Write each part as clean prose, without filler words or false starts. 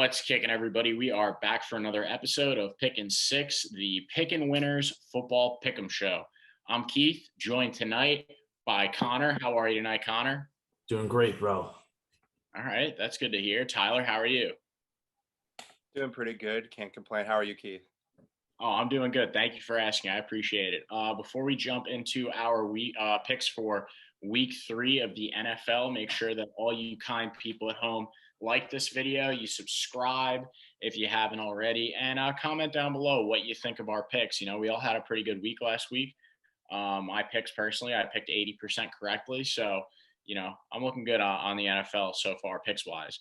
What's kicking, everybody? We are back for another episode of Pickin' Six, the Pickin' Winners Football Pick'em Show. I'm Keith, joined tonight by Connor. How are you tonight, Connor? Doing great, bro. All right, that's good to hear. Tyler, how are you? Doing pretty good. Can't complain. How are you, Keith? Oh, I'm doing good. Thank you for asking. I appreciate it. Before we jump into our picks for week 3 of the NFL, make sure that all you kind people at home like this video, you subscribe if you haven't already, and comment down below what you think of our picks. You know, we all had a pretty good week last week. I picked 80% correctly. So, you know, I'm looking good on the NFL so far, picks wise.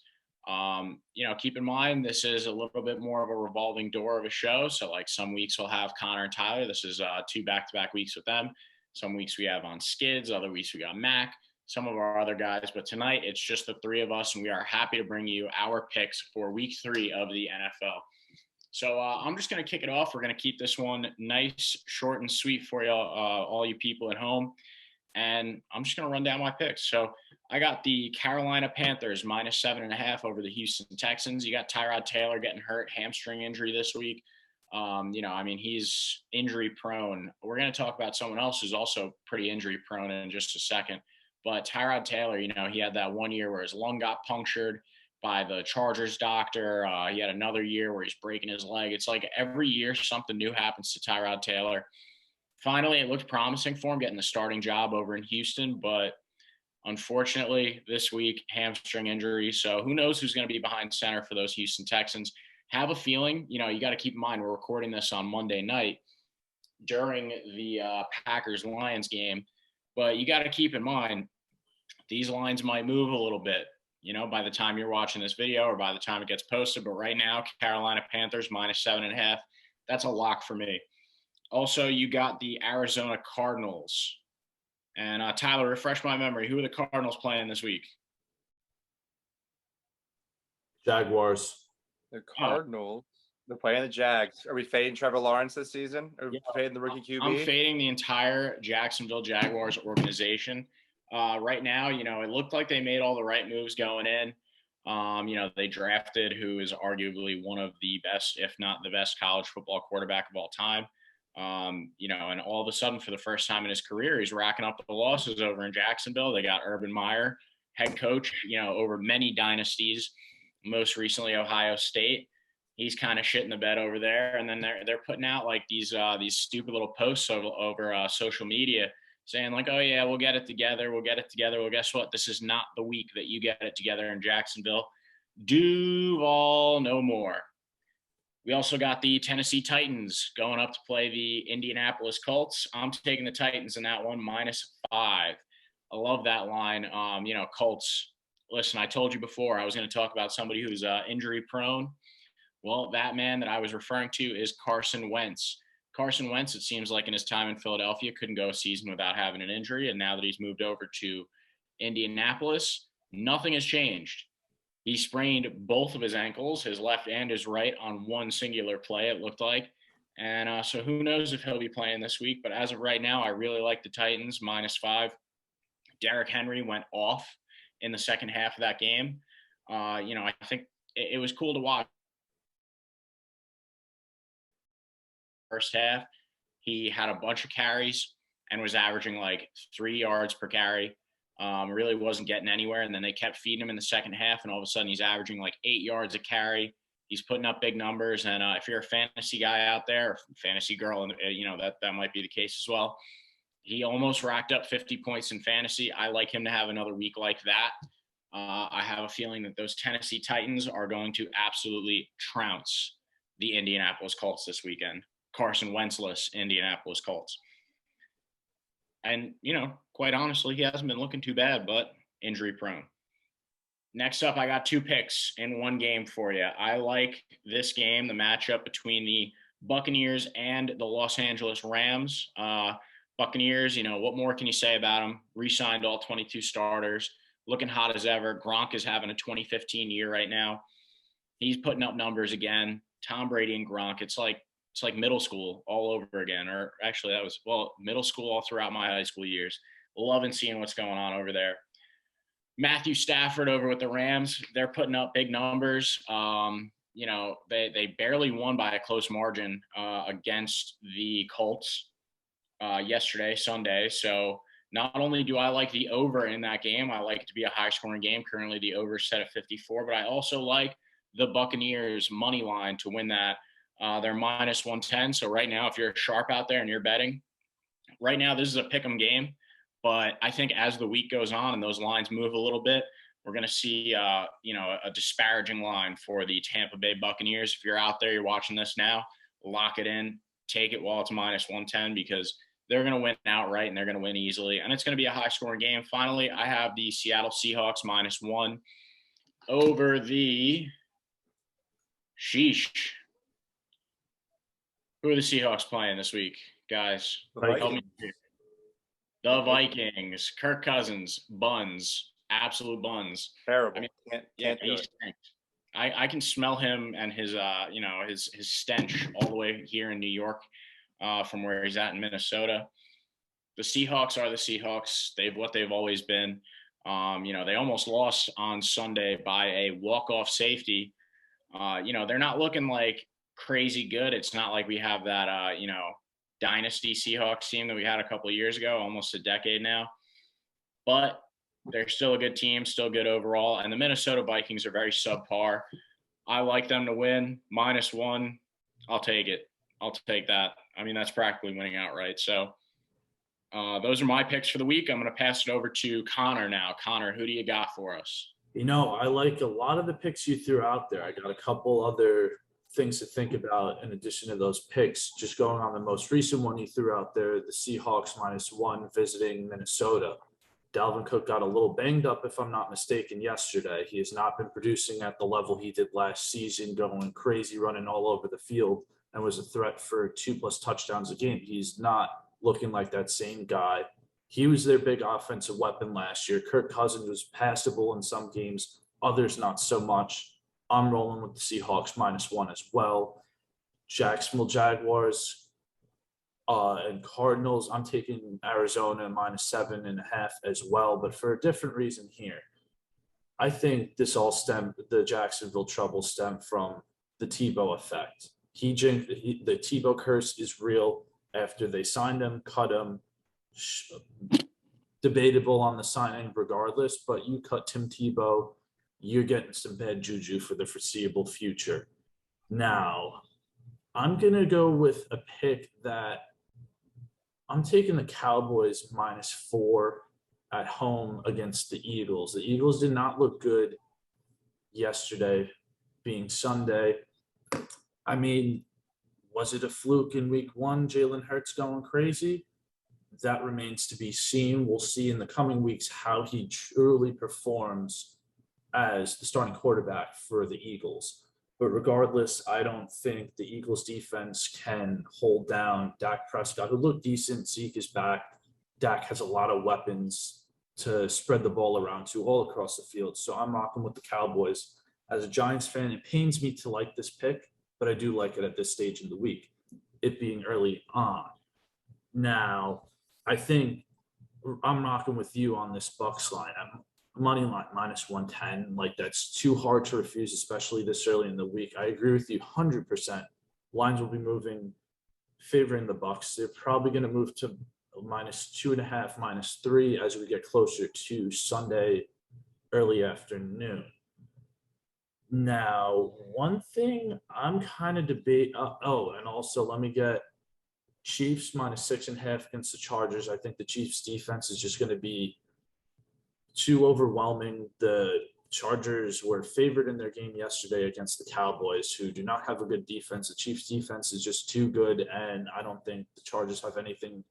Keep in mind, this is a little bit more of a revolving door of a show. So like some weeks we'll have Connor and Tyler. This is 2 back-to-back weeks with them. Some weeks we have on Skids. Other weeks we got Mac, some of our other guys. But tonight it's just the 3 of us, and we are happy to bring you our picks for week 3 of the NFL. So I'm just going to kick it off. We're going to keep this one nice, short, and sweet for you, all you people at home. And I'm just going to run down my picks. So I got the Carolina Panthers minus 7.5 over the Houston Texans. You got Tyrod Taylor getting hurt, hamstring injury this week. He's injury prone. We're going to talk about someone else who's also pretty injury prone in just a second. But Tyrod Taylor, he had that 1 year where his lung got punctured by the Chargers doctor. He had another year where he's breaking his leg. It's like every year something new happens to Tyrod Taylor. Finally, it looked promising for him getting the starting job over in Houston, but unfortunately this week, hamstring injury. So who knows who's going to be behind center for those Houston Texans. Have a feeling, you got to keep in mind, we're recording this on Monday night during the Packers-Lions game, but you got to keep in mind, these lines might move a little bit, by the time you're watching this video or by the time it gets posted. But right now, Carolina Panthers minus 7.5. That's a lock for me. Also, you got the Arizona Cardinals. And Tyler, refresh my memory. Who are the Cardinals playing this week? Jaguars. The Cardinals. They're playing the Jags. Are we fading Trevor Lawrence this season? Are we fading the rookie QB? I'm fading the entire Jacksonville Jaguars organization. Right now, it looked like they made all the right moves going in. They drafted who is arguably one of the best, if not the best, college football quarterback of all time. And all of a sudden, for the first time in his career, he's racking up the losses over in Jacksonville. They got Urban Meyer, head coach, over many dynasties, most recently Ohio State. He's kind of shitting the bed over there. And then they're putting out like these stupid little posts over social media saying like, oh yeah, we'll get it together. We'll get it together. Well, guess what? This is not the week that you get it together in Jacksonville. Duval no more. We also got the Tennessee Titans going up to play the Indianapolis Colts. I'm taking the Titans in that one, minus 5. I love that line. Colts. Listen, I told you before I was going to talk about somebody who's injury prone. Well, that man that I was referring to is Carson Wentz. Carson Wentz, it seems like in his time in Philadelphia, couldn't go a season without having an injury. And now that he's moved over to Indianapolis, nothing has changed. He sprained both of his ankles, his left and his right, on one singular play, it looked like. And so who knows if he'll be playing this week. But as of right now, I really like the Titans, minus 5. Derrick Henry went off in the second half of that game. I think it was cool to watch. First half, he had a bunch of carries and was averaging like 3 yards per carry. Really wasn't getting anywhere. And then they kept feeding him in the second half. And all of a sudden he's averaging like 8 yards a carry. He's putting up big numbers. And if you're a fantasy guy out there, or fantasy girl, and that might be the case as well. He almost racked up 50 points in fantasy. I like him to have another week like that. I have a feeling that those Tennessee Titans are going to absolutely trounce the Indianapolis Colts this weekend. Carson Wentz-less Indianapolis Colts. And, quite honestly, he hasn't been looking too bad, but injury prone. Next up, I got 2 picks in one game for you. I like this game, the matchup between the Buccaneers and the Los Angeles Rams. Buccaneers, what more can you say about them? Re-signed all 22 starters, looking hot as ever. Gronk is having a 2015 year right now. He's putting up numbers again. Tom Brady and Gronk, it's like middle school all over again. Or actually that was, middle school all throughout my high school years. Loving seeing what's going on over there. Matthew Stafford over with the Rams, they're putting up big numbers. they barely won by a close margin against the Colts yesterday, Sunday. So not only do I like the over in that game, I like it to be a high-scoring game. Currently, the over is set at 54, but I also like the Buccaneers money line to win that. They're minus 110. So right now, if you're sharp out there and you're betting, right now this is a pick'em game. But I think as the week goes on and those lines move a little bit, we're going to see, a disparaging line for the Tampa Bay Buccaneers. If you're out there, you're watching this now, lock it in, take it while it's minus 110 because they're going to win outright and they're going to win easily. And it's going to be a high-scoring game. Finally, I have the Seattle Seahawks minus 1 over the sheesh. Who are the Seahawks playing this week, guys? Help me. The Vikings. Kirk Cousins, buns, absolute buns. Terrible. I mean, can't do it. I can smell him and his his stench all the way here in New York, from where he's at in Minnesota. The Seahawks are the Seahawks. They've always been. They almost lost on Sunday by a walk-off safety. They're not looking like crazy good. It's not like we have that dynasty Seahawks team that we had a couple of years ago, almost a decade now. But they're still a good team, still good overall. And the Minnesota Vikings are very subpar. I like them to win. Minus 1. I'll take it. I'll take that. I mean, that's practically winning outright. So those are my picks for the week. I'm going to pass it over to Connor now. Connor, who do you got for us? I like a lot of the picks you threw out there. I got a couple other things to think about in addition to those picks. Just going on the most recent one you threw out there, the Seahawks minus 1 visiting Minnesota. Dalvin Cook got a little banged up, if I'm not mistaken, yesterday. He has not been producing at the level he did last season, going crazy, running all over the field, and was a threat for 2+ touchdowns a game. He's not looking like that same guy. He was their big offensive weapon last year. Kirk Cousins was passable in some games, others not so much. I'm rolling with the Seahawks minus 1 as well. Jacksonville Jaguars and Cardinals, I'm taking Arizona minus 7.5 as well, but for a different reason here. I think the Jacksonville trouble stem from the Tebow effect. The Tebow curse is real. After they signed him, cut him, debatable on the signing regardless, but you cut Tim Tebow, you're getting some bad juju for the foreseeable future. Now, I'm going to go with a pick that I'm taking the Cowboys minus 4 at home against the Eagles. The Eagles did not look good yesterday, being Sunday. I mean, was it a fluke in week 1, Jalen Hurts going crazy? That remains to be seen. We'll see in the coming weeks how he truly performs as the starting quarterback for the Eagles. But regardless, I don't think the Eagles defense can hold down Dak Prescott, who looked decent. Zeke is back. Dak has a lot of weapons to spread the ball around to all across the field. So I'm rocking with the Cowboys. As a Giants fan, it pains me to like this pick, but I do like it at this stage in the week, it being early on. Now, I think I'm rocking with you on this Bucs line. I'm money line minus 110. Like, that's too hard to refuse, especially this early in the week. I agree with you 100%. Lines will be moving, favoring the Bucs. They're probably going to move to minus 2.5, minus 3 as we get closer to Sunday early afternoon. Now, one thing I'm kind of debating. And also let me get Chiefs minus 6.5 against the Chargers. I think the Chiefs defense is just going to be too overwhelming. The Chargers were favored in their game yesterday against the Cowboys, who do not have a good defense. The Chiefs defense is just too good, and I don't think the Chargers have anything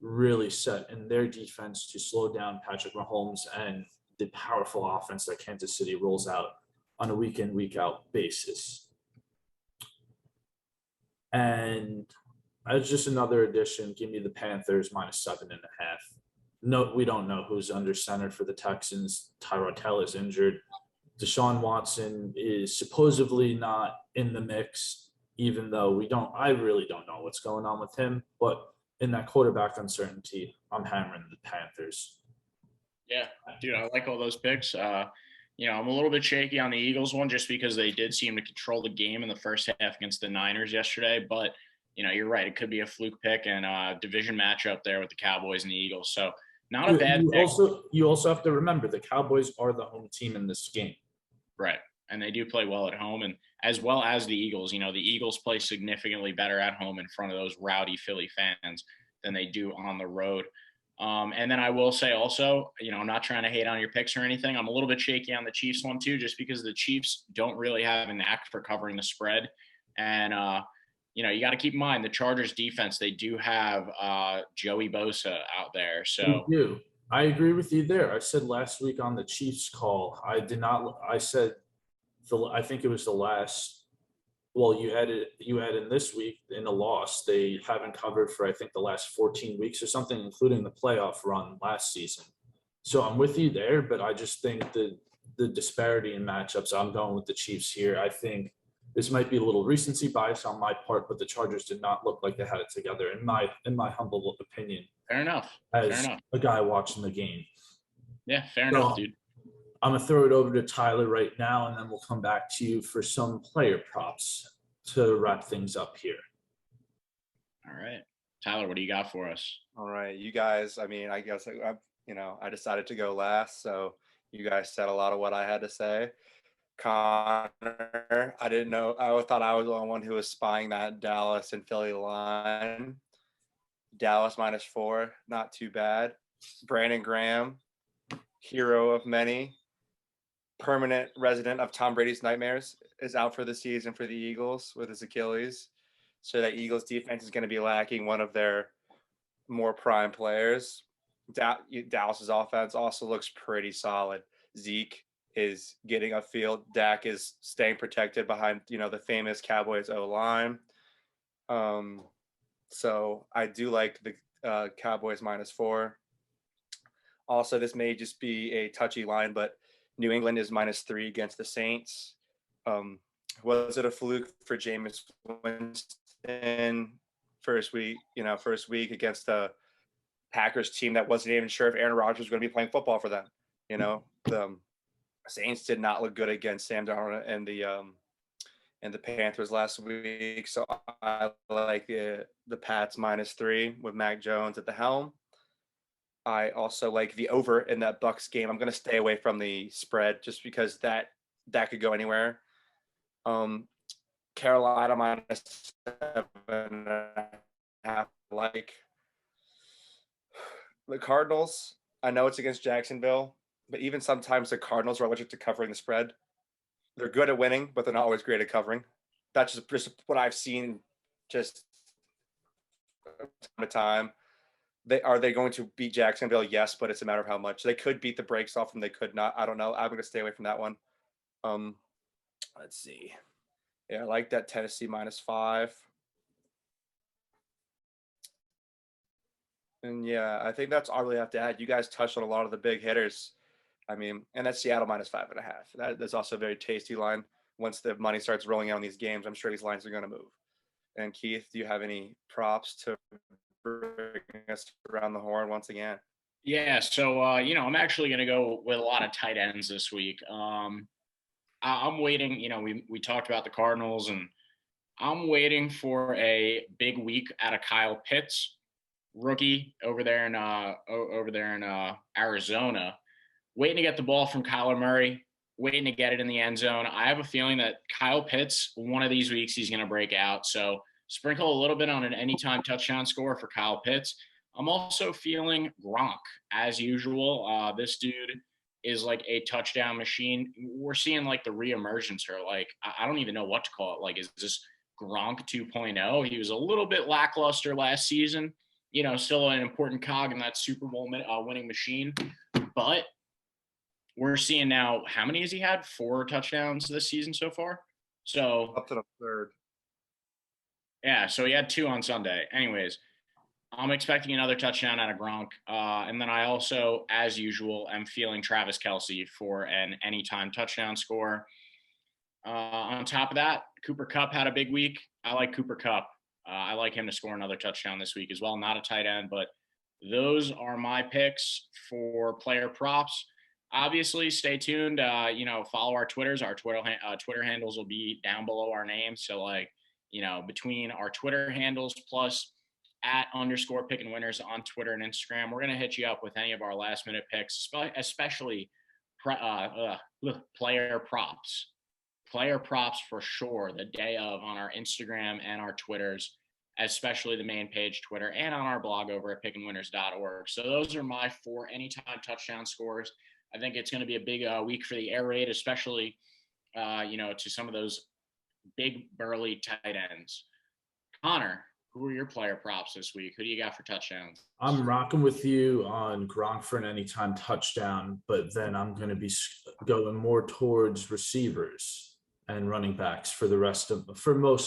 really set in their defense to slow down Patrick Mahomes and the powerful offense that Kansas City rolls out on a week in, week out basis. And as just another addition, give me the Panthers minus 7.5. No, we don't know who's under center for the Texans. Tyrod Taylor is injured. Deshaun Watson is supposedly not in the mix, even though I really don't know what's going on with him. But in that quarterback uncertainty, I'm hammering the Panthers. Yeah, dude, I like all those picks. I'm a little bit shaky on the Eagles one just because they did seem to control the game in the first half against the Niners yesterday. But, you're right. It could be a fluke pick and a division matchup there with the Cowboys and the Eagles. So not a bad pick. You also have to remember the Cowboys are the home team in this game. Right. And they do play well at home, and as well as the Eagles. The Eagles play significantly better at home in front of those rowdy Philly fans than they do on the road. And then I will say also, I'm not trying to hate on your picks or anything. I'm a little bit shaky on the Chiefs one too, just because the Chiefs don't really have a knack for covering the spread. And, you got to keep in mind the Chargers defense, they do have Joey Bosa out there. So They do. I agree with you there. I said last week on the Chiefs call, I think it was the last, well, you had in this week in a loss. They haven't covered for, I think, the last 14 weeks or something, including the playoff run last season. So I'm with you there, but I just think the disparity in matchups, I'm going with the Chiefs here. I think this might be a little recency bias on my part, but the Chargers did not look like they had it together, in my humble opinion. Fair enough. As a guy watching the game. Yeah, fair enough, dude. I'm going to throw it over to Tyler right now, and then we'll come back to you for some player props to wrap things up here. All right. Tyler, what do you got for us? All right. You guys, I guess, I decided to go last, so you guys said a lot of what I had to say. Connor, I didn't know. I thought I was the only one who was spying that Dallas and Philly line. Dallas -4, not too bad. Brandon Graham, hero of many, permanent resident of Tom Brady's nightmares, is out for the season for the Eagles with his Achilles. So that Eagles defense is going to be lacking one of their more prime players. Dallas's offense also looks pretty solid. Zeke is getting a field. Dak is staying protected behind, the famous Cowboys O-line. So I do like the Cowboys -4. Also, this may just be a touchy line, but New England is -3 against the Saints. Was it a fluke for Jameis Winston first week against the Packers team that wasn't even sure if Aaron Rodgers was going to be playing football for them? The Saints did not look good against Sam Darnold and the Panthers last week. So I like the Pats -3 with Mac Jones at the helm. I also like the over in that Bucks game. I'm going to stay away from the spread just because that could go anywhere. Carolina -7.5. Like the Cardinals, I know it's against Jacksonville, but even sometimes the Cardinals are allergic to covering the spread. They're good at winning, but they're not always great at covering. That's just what I've seen just time to time. Are they going to beat Jacksonville? Yes, but it's a matter of how much. They could beat the brakes off them. They could not. I don't know. I'm going to stay away from that one. Let's see. Yeah, I like that Tennessee -5. And yeah, I think that's all I really have to add. You guys touched on a lot of the big hitters. And that's Seattle -5.5. That's also a very tasty line. Once the money starts rolling out on these games, I'm sure these lines are going to move. And Keith, do you have any props to bring us around the horn once again? Yeah, so I'm actually going to go with a lot of tight ends this week. I'm waiting. We talked about the Cardinals, and I'm waiting for a big week out of Kyle Pitts, rookie over there in Arizona. Waiting to get the ball from Kyler Murray, waiting to get it in the end zone. I have a feeling that Kyle Pitts, one of these weeks, he's going to break out. So sprinkle a little bit on an anytime touchdown score for Kyle Pitts. I'm also feeling Gronk, as usual. This dude is like a touchdown machine. We're seeing like the reemergence, or like, I don't even know what to call it. Like, is this Gronk 2.0? He was a little bit lackluster last season. Still an important cog in that Super Bowl winning machine. But we're seeing now, how many has he had? 4 touchdowns this season so far. So up to the third. Yeah, so he had 2 on Sunday. Anyways, I'm expecting another touchdown out of Gronk. And then I also, as usual, am feeling Travis Kelce for an anytime touchdown score. On top of that, Cooper Kupp had a big week. I like Cooper Kupp. I like him to score another touchdown this week as well. Not a tight end, but those are my picks for player props. obviously stay tuned. Follow our Twitters. Our Twitter handles will be down below our names. So between our Twitter handles plus @_ Pickin Winners on Twitter and Instagram, we're gonna hit you up with any of our last minute picks, especially player props. Player props for sure the day of on our Instagram and our Twitters, especially the main page Twitter, and on our blog over at pickinwinners.org. So those are my 4 anytime touchdown scores. I think it's going to be a big week for the air raid, especially to some of those big burly tight ends. Connor, who are your player props this week? Who do you got for touchdowns? I'm rocking with you on Gronk for an anytime touchdown, but then I'm going to be going more towards receivers and running backs for most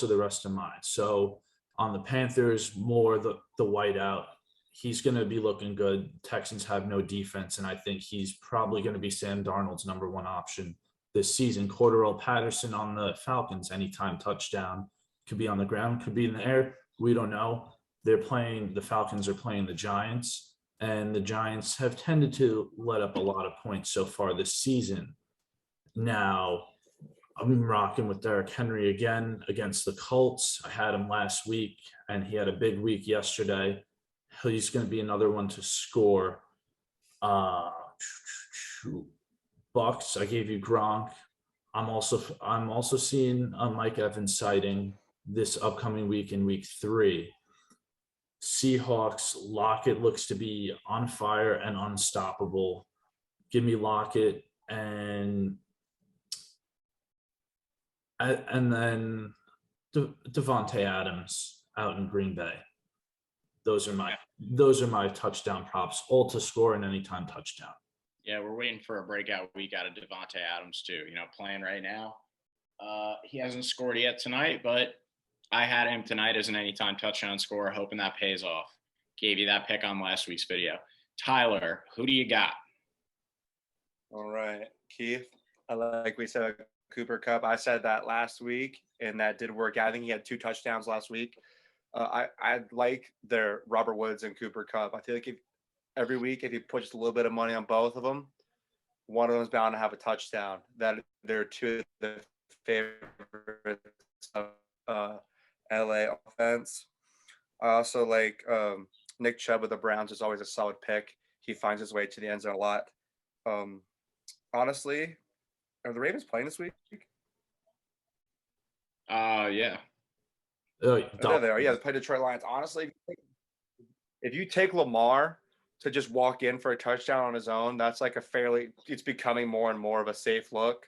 of the rest of mine. So on the Panthers, more the whiteout. He's going to be looking good. Texans have no defense, and I think he's probably going to be Sam Darnold's number 1 option this season. Cordarrelle Patterson on the Falcons, anytime touchdown. Could be on the ground, could be in the air. We don't know. The Falcons are playing the Giants, and the Giants have tended to let up a lot of points so far this season. Now, I'm rocking with Derrick Henry again against the Colts. I had him last week, and he had a big week yesterday. He's going to be another one to score. Bucks, I gave you Gronk. I'm also seeing a Mike Evans sighting this upcoming week in week 3. Seahawks, Lockett looks to be on fire and unstoppable. Give me Lockett and then Devontae Adams out in Green Bay. Those are my touchdown props, all to score an anytime touchdown. Yeah, we're waiting for a breakout week out of Devontae Adams too. Playing right now. He hasn't scored yet tonight, but I had him tonight as an anytime touchdown scorer, hoping that pays off. Gave you that pick on last week's video. Tyler, who do you got? All right, Keith. Like we said, Cooper Kupp. I said that last week, and that did work out. I think he had 2 touchdowns last week. I like their Robert Woods and Cooper Kupp. I feel like every week, if you put just a little bit of money on both of them, one of them is bound to have a touchdown. That they're 2 of the favorites of LA offense. I also like Nick Chubb of the Browns is always a solid pick. He finds his way to the end zone a lot. Honestly, are the Ravens playing this week? Yeah. There they are. Yeah, they play Detroit Lions. Honestly, if you take Lamar to just walk in for a touchdown on his own, that's like it's becoming more and more of a safe look.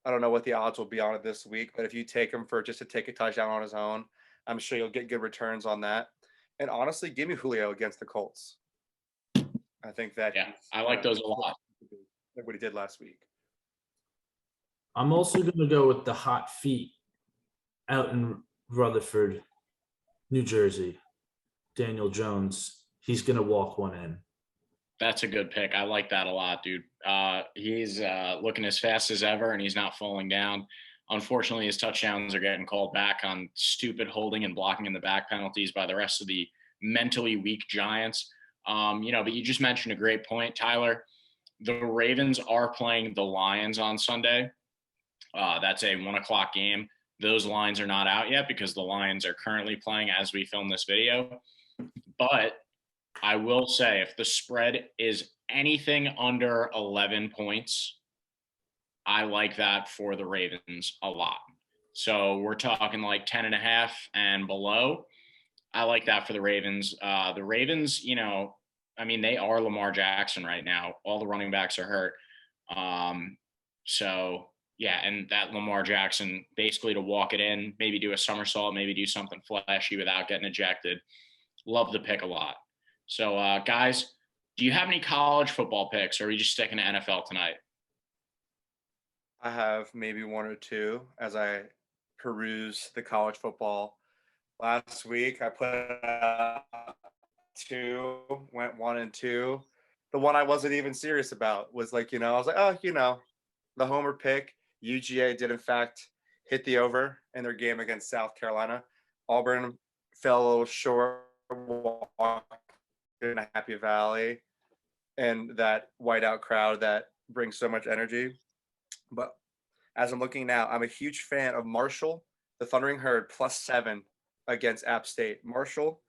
I don't know what the odds will be on it this week, but if you take him for just to take a touchdown on his own, I'm sure you'll get good returns on that. And honestly, give me Julio against the Colts. I think that I like those a lot. Like what he did last week. I'm also going to go with the hot feet out in Rutherford, New Jersey. Daniel Jones. He's going to walk one in. That's a good pick. I like that a lot, dude. He's looking as fast as ever, and he's not falling down. Unfortunately, his touchdowns are getting called back on stupid holding and blocking in the back penalties by the rest of the mentally weak Giants. But you just mentioned a great point, Tyler. The Ravens are playing the Lions on Sunday. That's a 1:00 game. Those lines are not out yet because the Lions are currently playing as we film this video. But I will say, if the spread is anything under 11 points, I like that for the Ravens a lot. So we're talking like 10.5 and below. I like that for the Ravens. The Ravens, they are Lamar Jackson right now. All the running backs are hurt. And that Lamar Jackson, basically to walk it in, maybe do a somersault, maybe do something flashy without getting ejected. Love the pick a lot. So, guys, do you have any college football picks, or are we just sticking to NFL tonight? I have maybe 1 or 2 as I peruse the college football. Last week, I put out 2, went 1 and 2. The one I wasn't even serious about was I was like, the homer pick. UGA did, in fact, hit the over in their game against South Carolina. Auburn fell a little short in a Happy Valley, and that whiteout crowd that brings so much energy. But as I'm looking now, I'm a huge fan of Marshall, the Thundering Herd, +7 against App State. Marshall,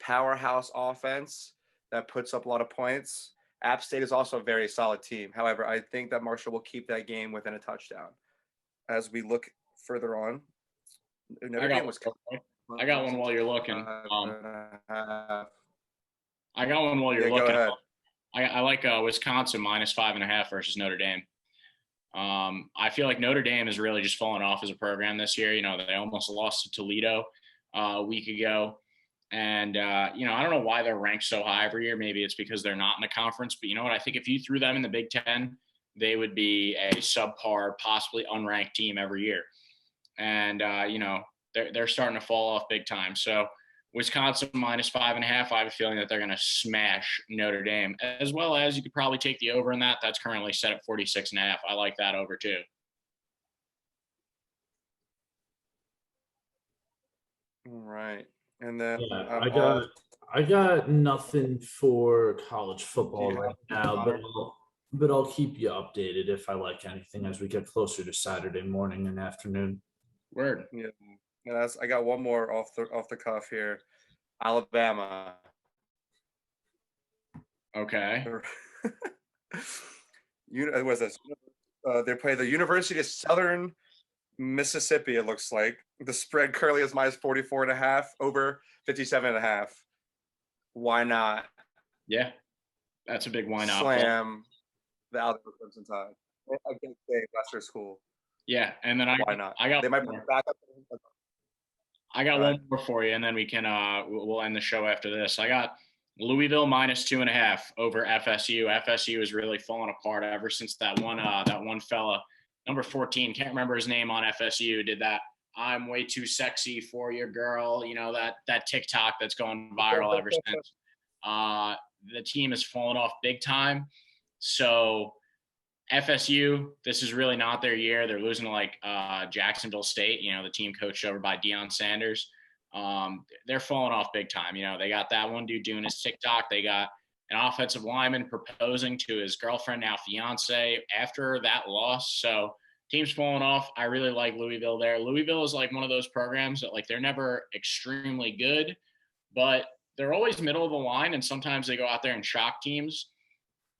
powerhouse offense that puts up a lot of points. App State is also a very solid team. However, I think that Marshall will keep that game within a touchdown. As we look further on, I got one while you're looking. I got one while you're looking. I like Wisconsin -5.5 versus Notre Dame. I feel like Notre Dame has really just fallen off as a program this year. You know, they almost lost to Toledo a week ago. And, you know, I don't know why they're ranked so high every year. Maybe it's because they're not in the conference. But you know what? I think if you threw them in the Big Ten, they would be a subpar, possibly unranked team every year. And, you know, they're starting to fall off big time. So Wisconsin -5.5, I have a feeling that they're going to smash Notre Dame, as well as you could probably take the over in that. That's currently set at 46.5. I like that over too. All right. And then I got nothing for college football right now, but I'll keep you updated if I like anything as we get closer to Saturday morning and afternoon. Word. Yeah. I got one more off the cuff here. Alabama. Okay. Was this? They play the University of Southern Mississippi. It looks like the spread currently is -44.5, over 57.5. Why not? Yeah, that's a big why not. Slam the Alabama Crimson Tide against a lesser school. Yeah, and then why not? I got. They might put back up. I got one more for you, and then we can we'll end the show after this. I got Louisville -2.5 over FSU. FSU is really falling apart ever since that one fella, number 14, can't remember his name on FSU, did that "I'm way too sexy for you, girl." You know, that TikTok that's gone viral ever since. The team has fallen off big time. So FSU, this is really not their year. They're losing to like Jacksonville State, you know, the team coached over by Deion Sanders. They're falling off big time. You know, they got that one dude doing his TikTok. They got an offensive lineman proposing to his girlfriend, now fiance, after that loss. So team's falling off. I really like Louisville there. Louisville is like one of those programs that like they're never extremely good, but they're always middle of the line. And sometimes they go out there and shock teams.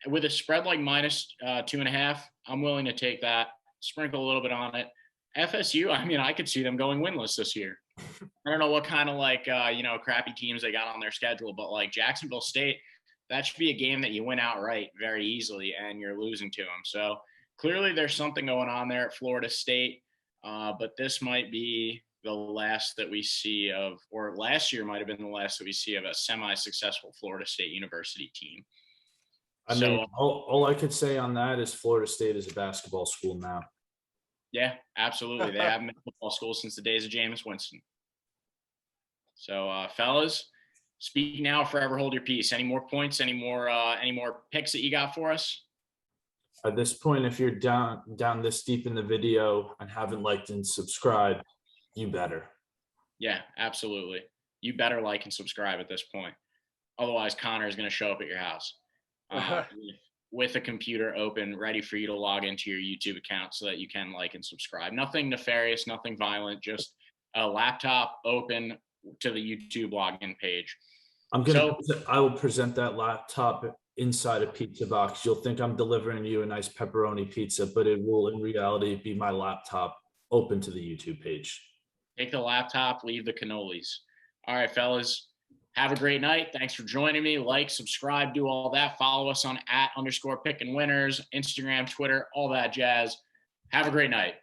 With a spread like -2.5, I'm willing to take that, sprinkle a little bit on it. FSU, I mean, I could see them going winless this year. I don't know what kind of like, crappy teams they got on their schedule, but like Jacksonville State, that should be a game that you win outright very easily and you're losing to them. So clearly there's something going on there at Florida State, but this might be the last that we see of, or last year might have been the last that we see of a semi-successful Florida State University team. I mean, all I could say on that is Florida State is a basketball school now. Yeah, absolutely. They haven't been a football school since the days of Jameis Winston. So, fellas, speak now, forever hold your peace. Any more points? Any more picks that you got for us? At this point, if you're down this deep in the video and haven't liked and subscribed, you better. Yeah, absolutely. You better like and subscribe at this point. Otherwise, Connor is going to show up at your house. With a computer open, ready for you to log into your YouTube account so that you can like and subscribe. Nothing nefarious, nothing violent, just a laptop open to the YouTube login page. I will present that laptop inside a pizza box. You'll think I'm delivering you a nice pepperoni pizza, but it will in reality be my laptop open to the YouTube page. Take the laptop, leave the cannolis. All right, fellas. Have a great night. Thanks for joining me. Like, subscribe, do all that. Follow us on @_Pickin Winners, Instagram, Twitter, all that jazz. Have a great night.